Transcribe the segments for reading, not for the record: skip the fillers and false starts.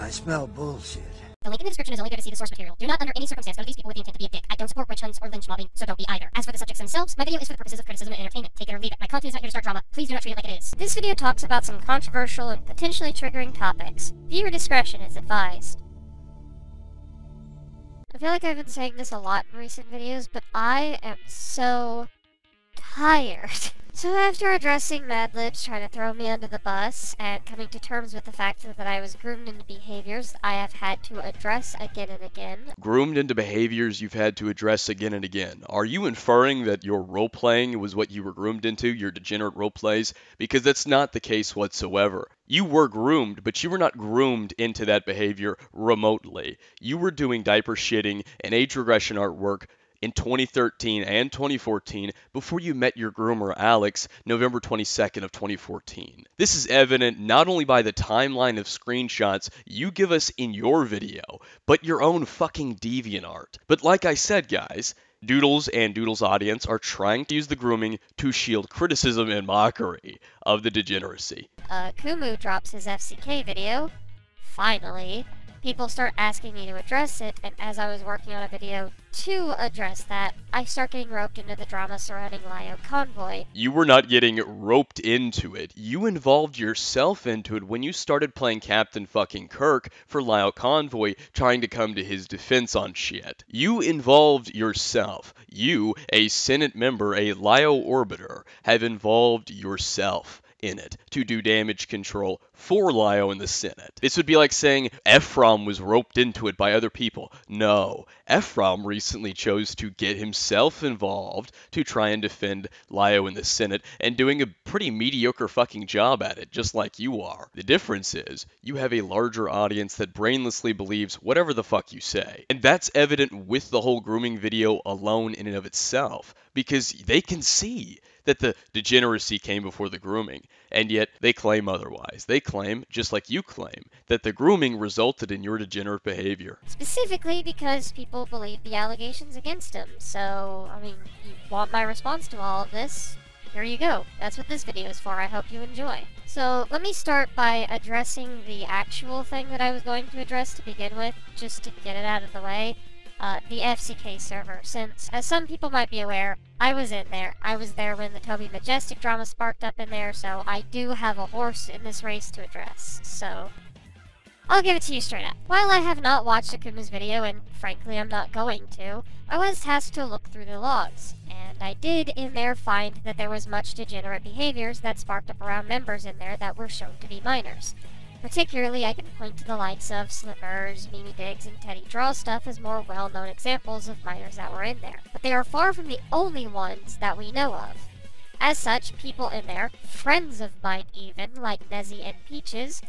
I smell bullshit. The link in the description is only there to see the source material. Do not under any circumstance go to these people with the intent to be a dick. I don't support witch hunts or lynch mobbing, so don't be either. As for the subjects themselves, my video is for the purposes of criticism and entertainment. Take it or leave it. My content is not here to start drama. Please do not treat it like it is. This video talks about some controversial and potentially triggering topics. Viewer discretion is advised. I feel like I've been saying this a lot in recent videos, but I am so tired. So after addressing Mad Libs trying to throw me under the bus, and coming to terms with the fact that I was groomed into behaviors I have had to address again and again. Groomed into behaviors you've had to address again and again. Are you inferring that your role-playing was what you were groomed into, your degenerate role-plays? Because that's not the case whatsoever. You were groomed, but you were not groomed into that behavior remotely. You were doing diaper shitting and age regression artwork in 2013 and 2014 before you met your groomer Alex November 22nd of 2014. This is evident not only by the timeline of screenshots you give us in your video, but your own fucking DeviantArt. But like I said, guys, Doodles and Doodles' audience are trying to use the grooming to shield criticism and mockery of the degeneracy. Kumu drops his FCK video. Finally. People start asking me to address it, and as I was working on a video to address that, I start getting roped into the drama surrounding Lio Convoy. You were not getting roped into it. You involved yourself into it when you started playing Captain fucking Kirk for Lio Convoy, trying to come to his defense on shit. You involved yourself. You, a Senate member, a Lio Orbiter, have involved yourself in it to do damage control for Lio in the Senate. This would be like saying Ephraim was roped into it by other people. No, Ephraim recently chose to get himself involved to try and defend Lio in the Senate, and doing a pretty mediocre fucking job at it, just like you are. The difference is, you have a larger audience that brainlessly believes whatever the fuck you say. And that's evident with the whole grooming video alone in and of itself, because they can see that the degeneracy came before the grooming, and yet they claim otherwise. They claim, just like you claim, that the grooming resulted in your degenerate behavior. Specifically because people believe the allegations against him. So, I mean, you want my response to all of this? Here you go. That's what this video is for. I hope you enjoy. So, let me start by addressing the actual thing that I was going to address to begin with, just to get it out of the way. The FCK server, since, as some people might be aware, I was in there. I was there when the Toby Majestic drama sparked up in there, so I do have a horse in this race to address. So, I'll give it to you straight up. While I have not watched Akumu's video, and frankly I'm not going to, I was tasked to look through the logs, and I did in there find that there was much degenerate behaviors that sparked up around members in there that were shown to be minors. Particularly, I can point to the likes of Slippers, Mimi Diggs, and Teddy Draw Stuff as more well-known examples of minors that were in there. But they are far from the only ones that we know of. As such, people in there, friends of mine even, like Nezzy and Peaches,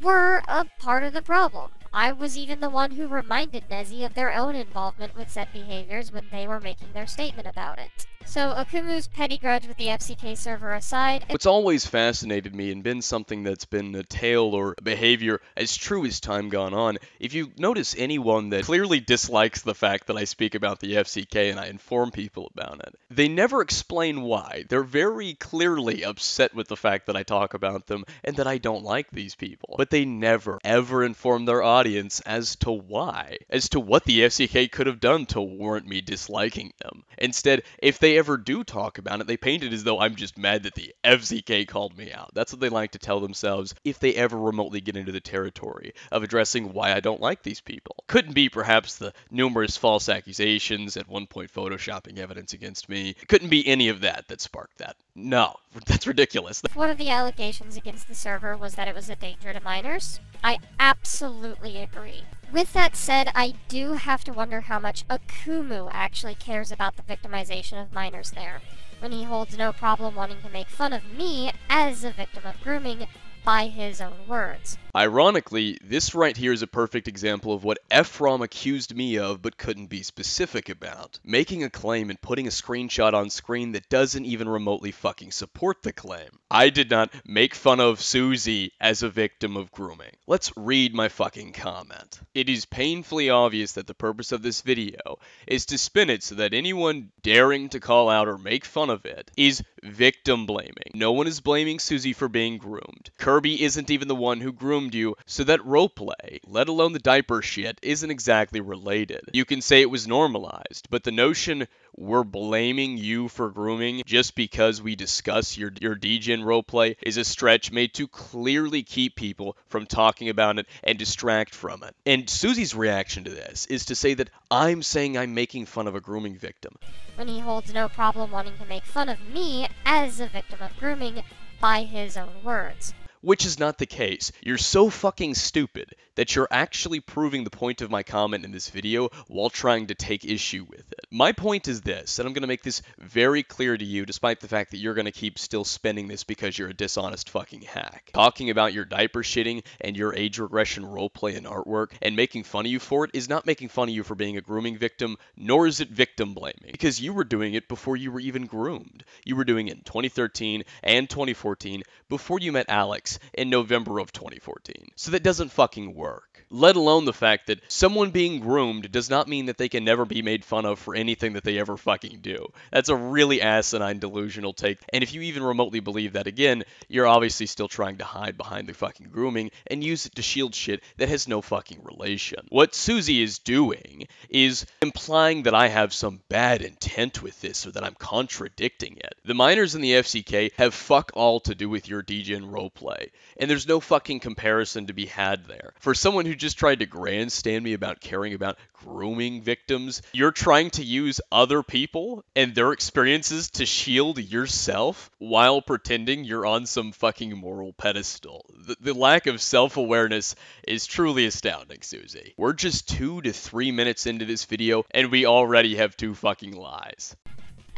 were a part of the problem. I was even the one who reminded Nezzy of their own involvement with said behaviors when they were making their statement about it. So, Akumu's petty grudge with the FCK server aside... What's always fascinated me and been something that's been a tale or behavior as true as time gone on, if you notice anyone that clearly dislikes the fact that I speak about the FCK and I inform people about it, they never explain why. They're very clearly upset with the fact that I talk about them and that I don't like these people. But they never, ever inform their audience as to why, as to what the FCK could have done to warrant me disliking them. Instead, if they ever do talk about it, they paint it as though I'm just mad that the FCK called me out. That's what they like to tell themselves if they ever remotely get into the territory of addressing why I don't like these people. Couldn't be perhaps the numerous false accusations, at one point photoshopping evidence against me. Couldn't be any of that that sparked that. No, that's ridiculous. One of the allegations against the server was that it was a danger to minors. I absolutely agree. With that said, I do have to wonder how much Akumu actually cares about the victimization of minors there, when he holds no problem wanting to make fun of me as a victim of grooming by his own words. Ironically, this right here is a perfect example of what Ephraim accused me of but couldn't be specific about. Making a claim and putting a screenshot on screen that doesn't even remotely fucking support the claim. I did not make fun of Susie as a victim of grooming. Let's read my fucking comment. It is painfully obvious that the purpose of this video is to spin it so that anyone daring to call out or make fun of it is victim blaming. No one is blaming Susie for being groomed. Kirk Barbie isn't even the one who groomed you, so that roleplay, let alone the diaper shit, isn't exactly related. You can say it was normalized, but the notion we're blaming you for grooming just because we discuss your DGen roleplay is a stretch made to clearly keep people from talking about it and distract from it. And Susie's reaction to this is to say that I'm saying I'm making fun of a grooming victim, when he holds no problem wanting to make fun of me as a victim of grooming by his own words. which is not the case. You're so fucking stupid that you're actually proving the point of my comment in this video while trying to take issue with it. My point is this, and I'm going to make this very clear to you despite the fact that you're going to keep still spending this because you're a dishonest fucking hack. Talking about your diaper shitting and your age regression roleplay and artwork and making fun of you for it is not making fun of you for being a grooming victim, nor is it victim blaming, because you were doing it before you were even groomed. You were doing it in 2013 and 2014 before you met Alex in November of 2014. So that doesn't fucking work. Let alone the fact that someone being groomed does not mean that they can never be made fun of for anything that they ever fucking do. That's a really asinine delusional take, and if you even remotely believe that, again, you're obviously still trying to hide behind the fucking grooming and use it to shield shit that has no fucking relation. What Susie is doing is implying that I have some bad intent with this or that I'm contradicting it. The minors in the FCK have fuck all to do with your DGen roleplay, and there's no fucking comparison to be had there. For someone who just tried to grandstand me about caring about grooming victims, you're trying to use other people and their experiences to shield yourself while pretending you're on some fucking moral pedestal. The lack of self-awareness is truly astounding, Susie. We're just 2 to 3 minutes into this video and we already have 2 fucking lies.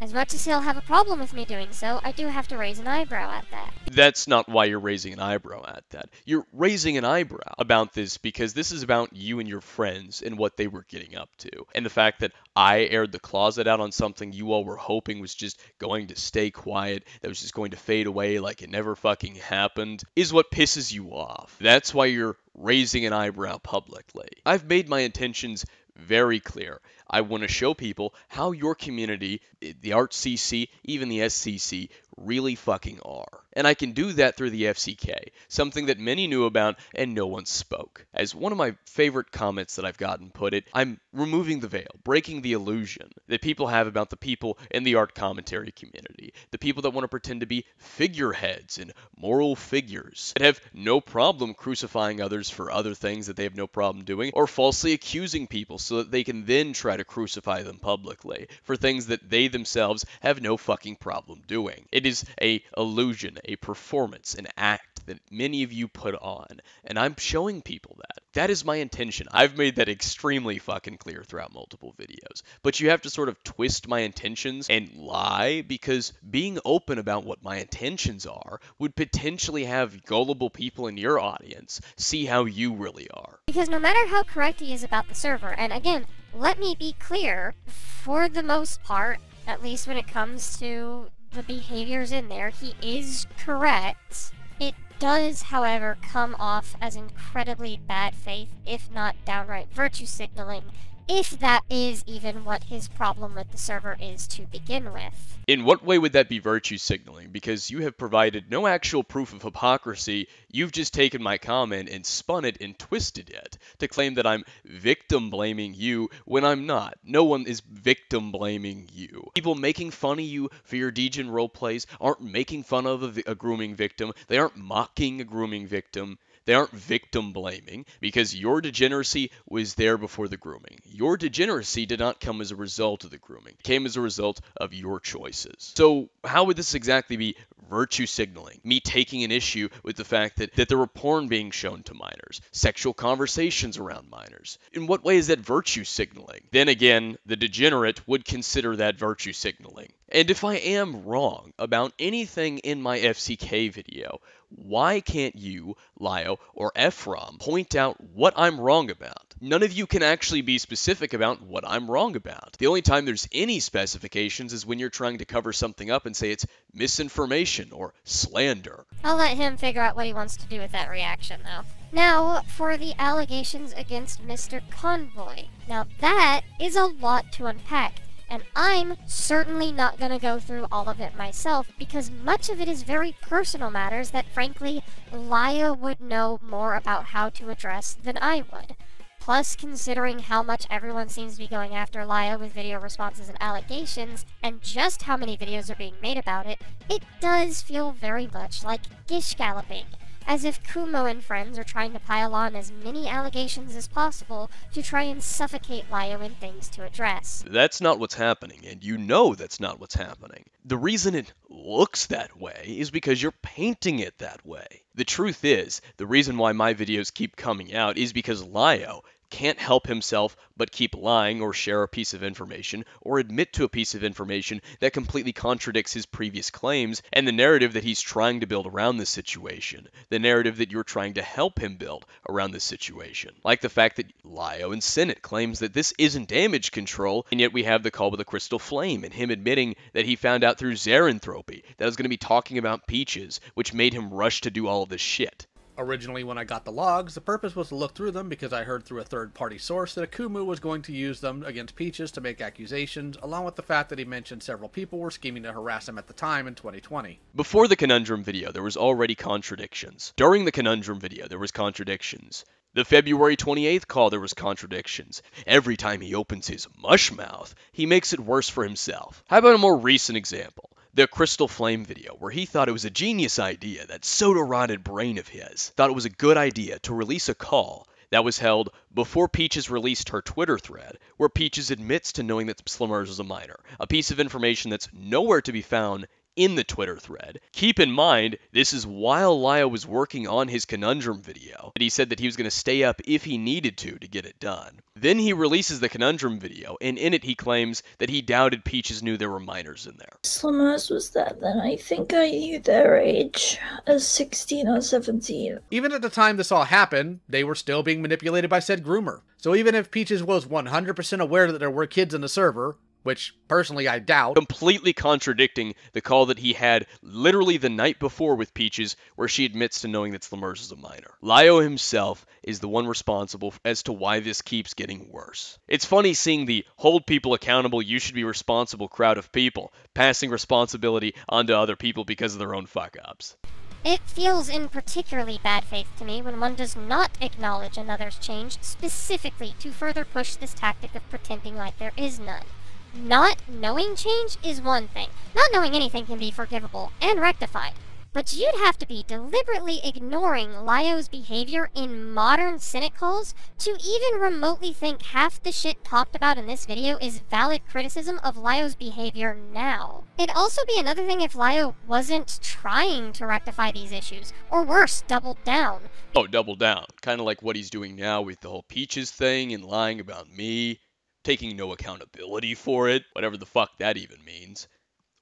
As much as he'll have a problem with me doing so, I do have to raise an eyebrow at that. That's not why you're raising an eyebrow at that. You're raising an eyebrow about this because this is about you and your friends and what they were getting up to. And the fact that I aired the closet out on something you all were hoping was just going to stay quiet, that was just going to fade away like it never fucking happened, is what pisses you off. That's why you're raising an eyebrow publicly. I've made my intentions very clear. I want to show people how your community, the Art CC, even the SCC, really fucking are. And I can do that through the FCK, something that many knew about and no one spoke. As one of my favorite comments that I've gotten put it, I'm removing the veil, breaking the illusion that people have about the people in the art commentary community, the people that want to pretend to be figureheads and moral figures, that have no problem crucifying others for other things that they have no problem doing, or falsely accusing people so that they can then try to crucify them publicly for things that they themselves have no fucking problem doing. It is a illusion, a performance, an act that many of you put on, and I'm showing people that. That is my intention. I've made that extremely fucking clear throughout multiple videos. But you have to sort of twist my intentions and lie, because being open about what my intentions are would potentially have gullible people in your audience see how you really are. Because no matter how correct he is about the server, and again, let me be clear, for the most part, at least when it comes to the behaviors in there, he is correct. It does, however, come off as incredibly bad faith, if not downright virtue signaling, if that is even what his problem with the server is to begin with. In what way would that be virtue signaling? Because you have provided no actual proof of hypocrisy, you've just taken my comment and spun it and twisted it to claim that I'm victim blaming you when I'm not. No one is victim blaming you. People making fun of you for your DGen roleplays aren't making fun of a grooming victim, they aren't mocking a grooming victim. They aren't victim blaming, because your degeneracy was there before the grooming. Your degeneracy did not come as a result of the grooming. It came as a result of your choices. So how would this exactly be virtue signaling? Me taking an issue with the fact that there were porn being shown to minors, sexual conversations around minors. In what way is that virtue signaling? Then again, the degenerate would consider that virtue signaling. And if I am wrong about anything in my FCK video, why can't you, Lio, or Ephraim point out what I'm wrong about? None of you can actually be specific about what I'm wrong about. The only time there's any specifications is when you're trying to cover something up and say it's misinformation or slander. I'll let him figure out what he wants to do with that reaction, though. Now, for the allegations against Mr. Convoy. Now, that is a lot to unpack. And I'm certainly not gonna go through all of it myself, because much of it is very personal matters that frankly, Laya would know more about how to address than I would. Plus, considering how much everyone seems to be going after Laya with video responses and allegations, and just how many videos are being made about it, it does feel very much like gish galloping, as if Kumo and friends are trying to pile on as many allegations as possible to try and suffocate Laya in things to address. That's not what's happening, and you know that's not what's happening. The reason it looks that way is because you're painting it that way. The truth is, the reason why my videos keep coming out is because Lio can't help himself but keep lying or share a piece of information or admit to a piece of information that completely contradicts his previous claims and the narrative that he's trying to build around this situation, the narrative that you're trying to help him build around this situation. Like the fact that Lio in Senate claims that this isn't damage control, and yet we have the call with the crystal flame and him admitting that he found out through Xeranthropy that I was going to be talking about peaches, which made him rush to do all of this shit. Originally, when I got the logs, the purpose was to look through them because I heard through a third-party source that Akumu was going to use them against Peaches to make accusations, along with the fact that he mentioned several people were scheming to harass him at the time in 2020. Before the Conundrum video, there was already contradictions. During the Conundrum video, there was contradictions. The February 28th call, there was contradictions. Every time he opens his mush mouth, he makes it worse for himself. How about a more recent example? The Crystal Flame video, where he thought it was a genius idea, that soda-rotted brain of his thought it was a good idea to release a call that was held before Peaches released her Twitter thread, where Peaches admits to knowing that Slimmers was a minor, a piece of information that's nowhere to be found in the Twitter thread. Keep in mind, this is while Lio was working on his Conundrum video, and he said that he was going to stay up if he needed to get it done. Then he releases the Conundrum video, and in it he claims that he doubted Peaches knew there were minors in there. Slimmers was that then? I think I knew their age as 16 or 17. Even at the time this all happened, they were still being manipulated by said groomer. So even if Peaches was 100% aware that there were kids in the server, which personally I doubt, completely contradicting the call that he had literally the night before with Peaches, where she admits to knowing that Slimmers is a minor. Lio himself is the one responsible as to why this keeps getting worse. It's funny seeing the hold people accountable, you should be responsible crowd of people passing responsibility onto other people because of their own fuck-ups. It feels in particularly bad faith to me when one does not acknowledge another's change specifically to further push this tactic of pretending like there is none. Not knowing change is one thing. Not knowing anything can be forgivable and rectified. But you'd have to be deliberately ignoring Lio's behavior in modern Senate calls to even remotely think half the shit talked about in this video is valid criticism of Lio's behavior now. It'd also be another thing if Lio wasn't trying to rectify these issues, or worse, doubled down. Oh, double down. Kind of like what he's doing now with the whole Peaches thing and lying about me, taking no accountability for it, whatever the fuck that even means.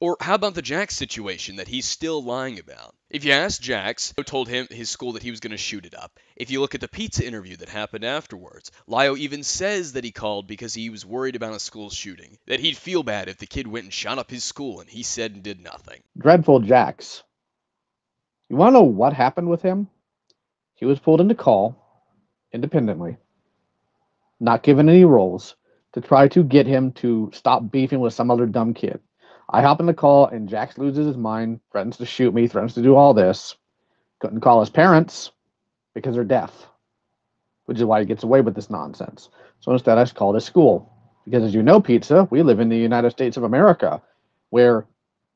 Or how about the Jax situation that he's still lying about? If you ask Jax, who told him his school that he was going to shoot it up. If you look at the pizza interview that happened afterwards, Lio even says that he called because he was worried about a school shooting, that he'd feel bad if the kid went and shot up his school, and he said and did nothing. Dreadful Jax. You want to know what happened with him? He was pulled into call, independently, not given any roles, to try to get him to stop beefing with some other dumb kid. I hop in the call, and Jax loses his mind, threatens to shoot me, threatens to do all this. Couldn't call his parents because they're deaf, which is why he gets away with this nonsense. So instead, I called his school. Because as you know, Pizza, we live in the United States of America, where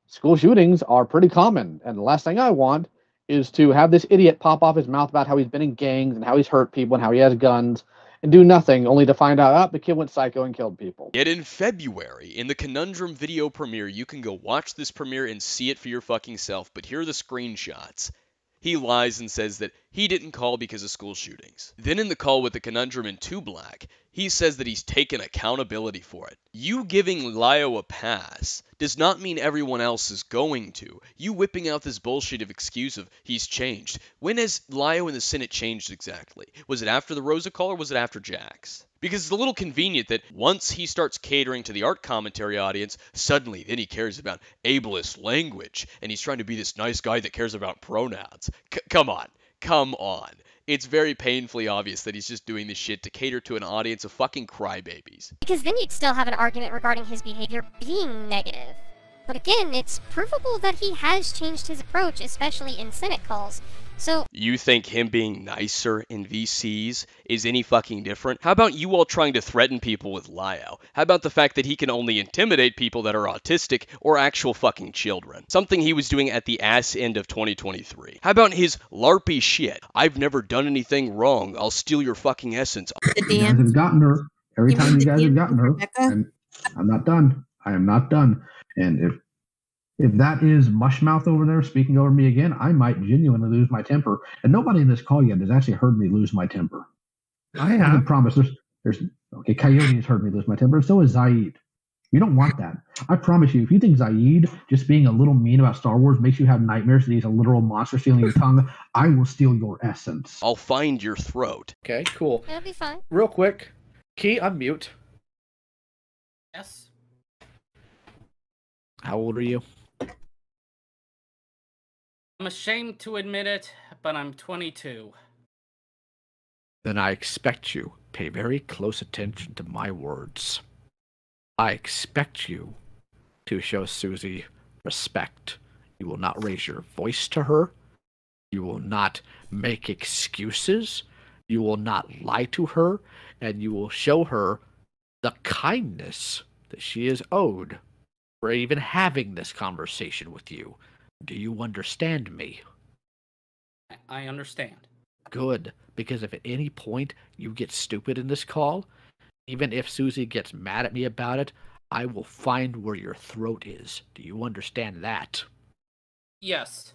school shootings are pretty common. And the last thing I want is to have this idiot pop off his mouth about how he's been in gangs and how he's hurt people and how he has guns, and do nothing, only to find out, the kid went psycho and killed people. Yet in February, in the Conundrum video premiere, you can go watch this premiere and see it for your fucking self, but here are the screenshots. He lies and says that he didn't call because of school shootings. Then in the call with the Conundrum in 2 Black, he says that he's taken accountability for it. You giving Lio a pass does not mean everyone else is going to. You whipping out this bullshit of excuse of he's changed. When has Lio in the Senate changed exactly? Was it after the Rosa call or was it after Jax? Because it's a little convenient that once he starts catering to the art commentary audience, suddenly then he cares about ableist language, and he's trying to be this nice guy that cares about pronouns. Come on. come on. It's very painfully obvious that he's just doing this shit to cater to an audience of fucking crybabies. Because then you'd still have an argument regarding his behavior being negative. But again, it's provable that he has changed his approach, especially in Senate calls. So, you think him being nicer in VCs is any fucking different? How about you all trying to threaten people with Lyo? How about the fact that he can only intimidate people that are autistic or actual fucking children? Something he was doing at the ass end of 2023. How about his LARPy shit? I've never done anything wrong. I'll steal your fucking essence. The You guys dance. have gotten her. Every You time mean you the guys have dance gotten with her. Rebecca? And I'm not done. I am not done. And if that is Mushmouth over there speaking over me again, I might genuinely lose my temper. And nobody in this call yet has actually heard me lose my temper. I can promise. There's okay. Coyote has heard me lose my temper. So has Zaid. You don't want that. I promise you. If you think Zaid just being a little mean about Star Wars makes you have nightmares that he's a literal monster stealing your tongue, I will steal your essence. I'll find your throat. Okay, cool. it'll be fine. Real quick, Key, unmute. Yes. How old are you? I'm ashamed to admit it, but I'm 22. Then I expect you pay very close attention to my words. I expect you to show Susie respect. You will not raise your voice to her. You will not make excuses. You will not lie to her. And you will show her the kindness that she is owed for even having this conversation with you. Do you understand me? I understand. Good, because if at any point you get stupid in this call, even if Susie gets mad at me about it, I will find where your throat is. Do you understand that? Yes.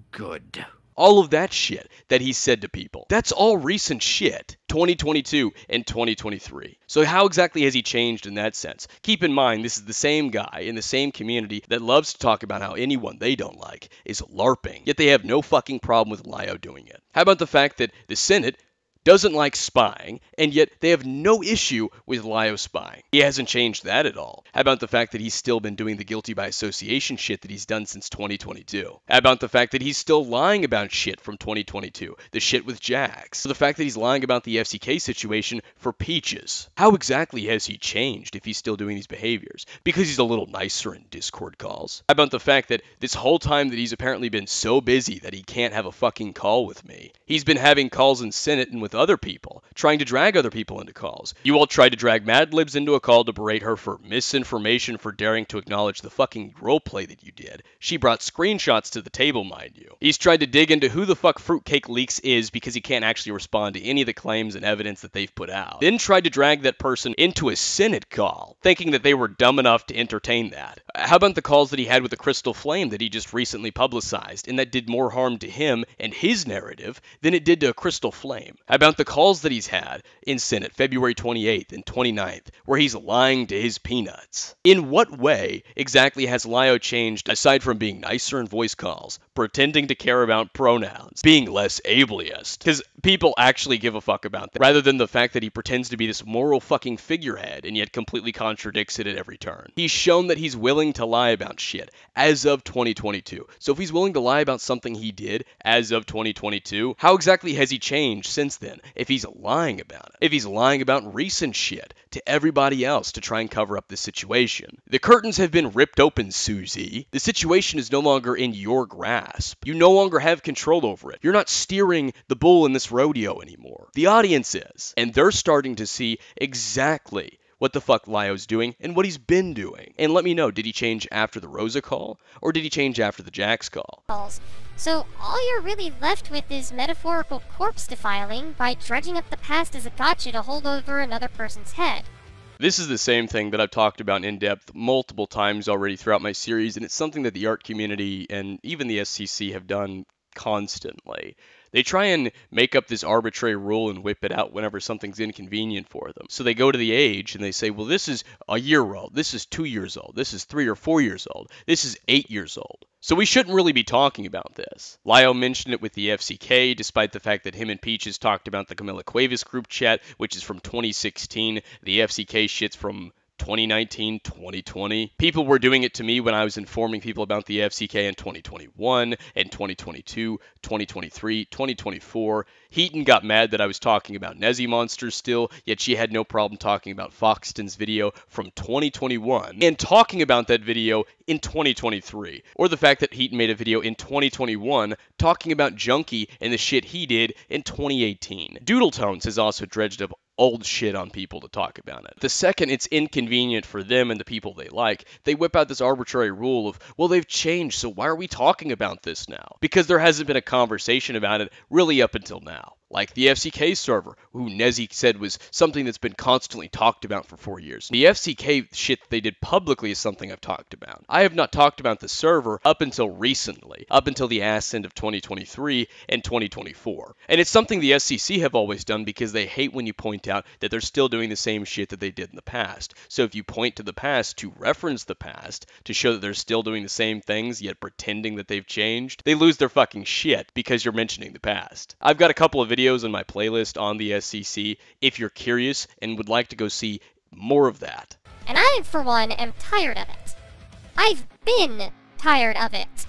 Good. All of that shit that he said to people. That's all recent shit. 2022 and 2023. So how exactly has he changed in that sense? Keep in mind, this is the same guy in the same community that loves to talk about how anyone they don't like is LARPing, yet they have no fucking problem with Lyo doing it. How about the fact that the Senate doesn't like spying, and yet they have no issue with Lyo spying? He hasn't changed that at all. How about the fact that he's still been doing the guilty by association shit that he's done since 2022? How about the fact that he's still lying about shit from 2022? The shit with Jax. The fact that he's lying about the FCK situation for Peaches. How exactly has he changed if he's still doing these behaviors? Because he's a little nicer in Discord calls. How about the fact that this whole time that he's apparently been so busy that he can't have a fucking call with me, he's been having calls in Senate and with other people, trying to drag other people into calls. You all tried to drag Madlibs into a call to berate her for misinformation for daring to acknowledge the fucking roleplay that you did. She brought screenshots to the table, mind you. He's tried to dig into who the fuck Fruitcake Leaks is because he can't actually respond to any of the claims and evidence that they've put out. Then tried to drag that person into a Senate call, thinking that they were dumb enough to entertain that. How about the calls that he had with the Crystal Flame that he just recently publicized, and that did more harm to him and his narrative than it did to a Crystal Flame? How about the calls that he's had in Senate February 28th and 29th, where he's lying to his peanuts? In what way exactly has Lyo changed aside from being nicer in voice calls, pretending to care about pronouns, being less ableist? Because people actually give a fuck about that, rather than the fact that he pretends to be this moral fucking figurehead and yet completely contradicts it at every turn. He's shown that he's willing to lie about shit as of 2022. So if he's willing to lie about something he did as of 2022, how exactly has he changed since then if he's lying about it? If he's lying about recent shit to everybody else to try and cover up this situation? The curtains have been ripped open, Susie. The situation is no longer in your grasp. You no longer have control over it. You're not steering the bull in this rodeo anymore. The audience is. And they're starting to see exactly what the fuck Lyo's doing and what he's been doing. And let me know, did he change after the Rosa call? Or did he change after the Jax call? So all you're really left with is metaphorical corpse defiling by dredging up the past as a gotcha to hold over another person's head. This is the same thing that I've talked about in depth multiple times already throughout my series, and it's something that the art community and even the SCC have done constantly. They try and make up this arbitrary rule and whip it out whenever something's inconvenient for them. So they go to the age and they say, well, this is a year old, this is 2 years old, this is 3 or 4 years old, this is 8 years old. So we shouldn't really be talking about this. Lyo mentioned it with the FCK, despite the fact that him and Peaches talked about the Camila Cuevas group chat, which is from 2016. The FCK shit's from 2019, 2020. People were doing it to me when I was informing people about the FCK in 2021 and 2022, 2023, 2024. Heaton got mad that I was talking about Nezzy monsters still, yet she had no problem talking about Foxton's video from 2021 and talking about that video in 2023. Or the fact that Heaton made a video in 2021 talking about Junkie and the shit he did in 2018. Doodletones has also dredged up old shit on people to talk about it. The second it's inconvenient for them and the people they like, they whip out this arbitrary rule of, well, they've changed, so why are we talking about this now? Because there hasn't been a conversation about it really up until now. Like the FCK server, who Nezzy said was something that's been constantly talked about for 4 years. The FCK shit they did publicly is something I've talked about. I have not talked about the server up until recently, up until the ass end of 2023 and 2024. And it's something the SCC have always done because they hate when you point out that they're still doing the same shit that they did in the past. So if you point to the past to reference the past, to show that they're still doing the same things yet pretending that they've changed, they lose their fucking shit because you're mentioning the past. I've got a couple of videos in my playlist on the SCC if you're curious and would like to go see more of that. And I, for one, am tired of it. I've been tired of it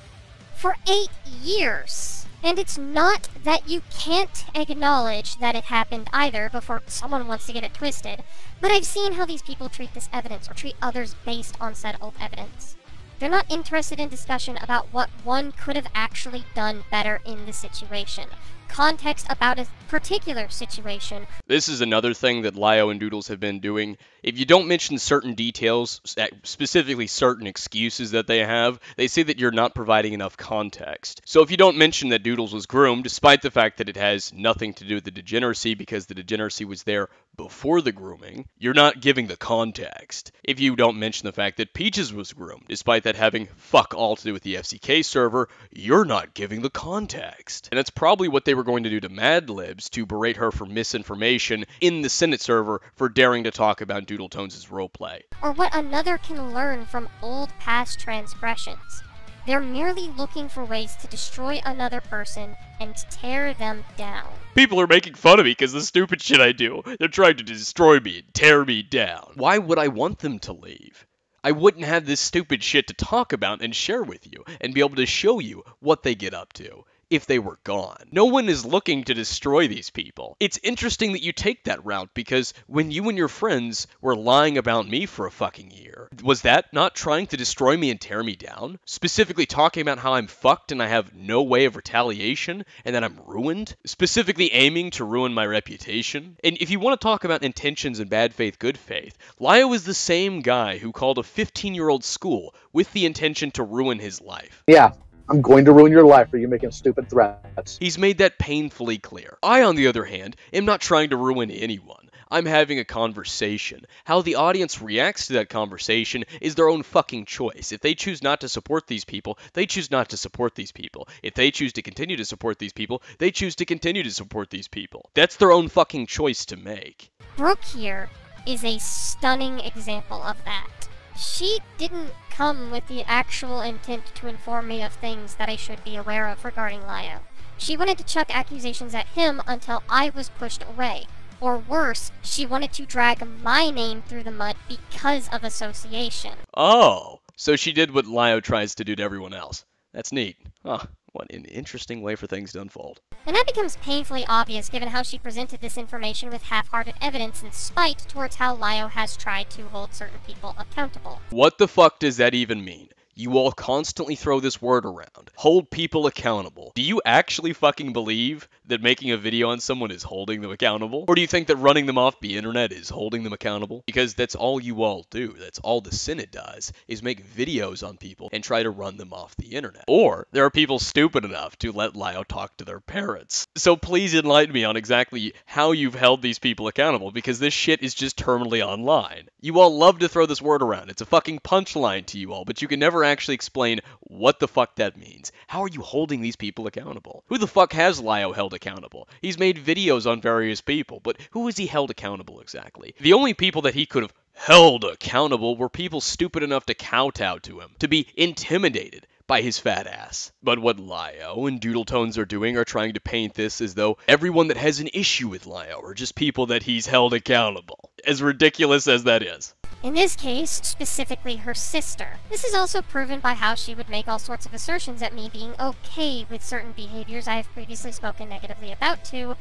for 8 years. And it's not that you can't acknowledge that it happened either before someone wants to get it twisted, but I've seen how these people treat this evidence or treat others based on said old evidence. They're not interested in discussion about what one could have actually done better in the situation. Context about a particular situation. This is another thing that Lio and Doodles have been doing. If you don't mention certain details, specifically certain excuses that they have, they say that you're not providing enough context. So if you don't mention that Doodles was groomed, despite the fact that it has nothing to do with the degeneracy because the degeneracy was there before the grooming, you're not giving the context. If you don't mention the fact that Peaches was groomed, despite that having fuck all to do with the FCK server, you're not giving the context. And that's probably what they were going to do to Madlibs to berate her for misinformation in the Senate server for daring to talk about Doodletones' roleplay. Or what another can learn from old past transgressions. They're merely looking for ways to destroy another person and tear them down. People are making fun of me because of the stupid shit I do. They're trying to destroy me and tear me down. Why would I want them to leave? I wouldn't have this stupid shit to talk about and share with you and be able to show you what they get up to if they were gone. No one is looking to destroy these people. It's interesting that you take that route because when you and your friends were lying about me for a fucking year, was that not trying to destroy me and tear me down? Specifically talking about how I'm fucked and I have no way of retaliation and that I'm ruined? Specifically aiming to ruin my reputation? And if you want to talk about intentions and bad faith, good faith, Lio is the same guy who called a 15-year-old school with the intention to ruin his life. Yeah, I'm going to ruin your life for you making stupid threats. He's made that painfully clear. I, on the other hand, am not trying to ruin anyone. I'm having a conversation. How the audience reacts to that conversation is their own fucking choice. If they choose not to support these people, they choose not to support these people. If they choose to continue to support these people, they choose to continue to support these people. That's their own fucking choice to make. Brooke here is a stunning example of that. She didn't come with the actual intent to inform me of things that I should be aware of regarding Lio. She wanted to chuck accusations at him until I was pushed away. Or worse, she wanted to drag my name through the mud because of association. Oh, so she did what Lio tries to do to everyone else. That's neat. Huh, what an interesting way for things to unfold. And that becomes painfully obvious given how she presented this information with half-hearted evidence and spite towards how Lio has tried to hold certain people accountable. What the fuck does that even mean? You all constantly throw this word around. Hold people accountable. Do you actually fucking believe that making a video on someone is holding them accountable? Or do you think that running them off the internet is holding them accountable? Because that's all you all do. That's all the Senate does, is make videos on people and try to run them off the internet. Or there are people stupid enough to let Lio talk to their parents. So please enlighten me on exactly how you've held these people accountable, because this shit is just terminally online. You all love to throw this word around. It's a fucking punchline to you all, but you can never actually explain what the fuck that means. How are you holding these people accountable? Who the fuck has Lio held accountable? He's made videos on various people, but who has he held accountable exactly? The only people that he could have held accountable were people stupid enough to kowtow to him, to be intimidated by his fat ass. But what Lio and Doodletones are doing are trying to paint this as though everyone that has an issue with Lio are just people that he's held accountable. As ridiculous as that is. In this case, specifically her sister. This is also proven by how she would make all sorts of assertions at me being okay with certain behaviors I have previously spoken negatively about to,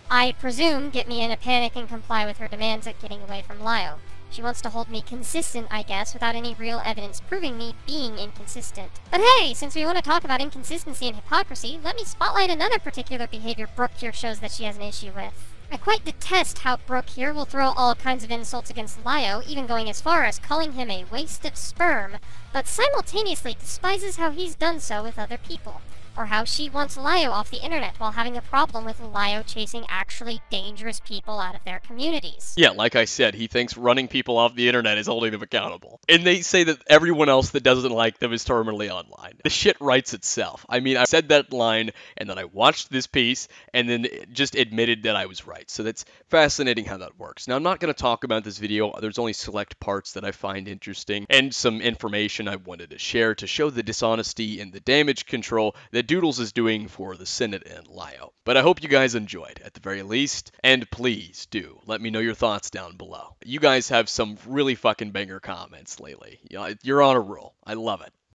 I presume, get me in a panic and comply with her demands at getting away from Lio. She wants to hold me consistent, I guess, without any real evidence proving me being inconsistent. But hey, since we want to talk about inconsistency and hypocrisy, let me spotlight another particular behavior Brooke here shows that she has an issue with. I quite detest how Brooke here will throw all kinds of insults against Lio, even going as far as calling him a waste of sperm, but simultaneously despises how he's done so with other people. Or how she wants Lio off the internet while having a problem with Lio chasing actually dangerous people out of their communities. Yeah, like I said, he thinks running people off the internet is holding them accountable. And they say that everyone else that doesn't like them is terminally online. The shit writes itself. I mean, I said that line, and then I watched this piece, and then just admitted that I was right. So that's fascinating how that works. Now, I'm not going to talk about this video. There's only select parts that I find interesting, and some information I wanted to share to show the dishonesty and the damage control that Doodles is doing for the Senate and Lio. But I hope you guys enjoyed, at the very least, and please do let me know your thoughts down below. You guys have some really fucking banger comments lately. You're on a roll. I love it.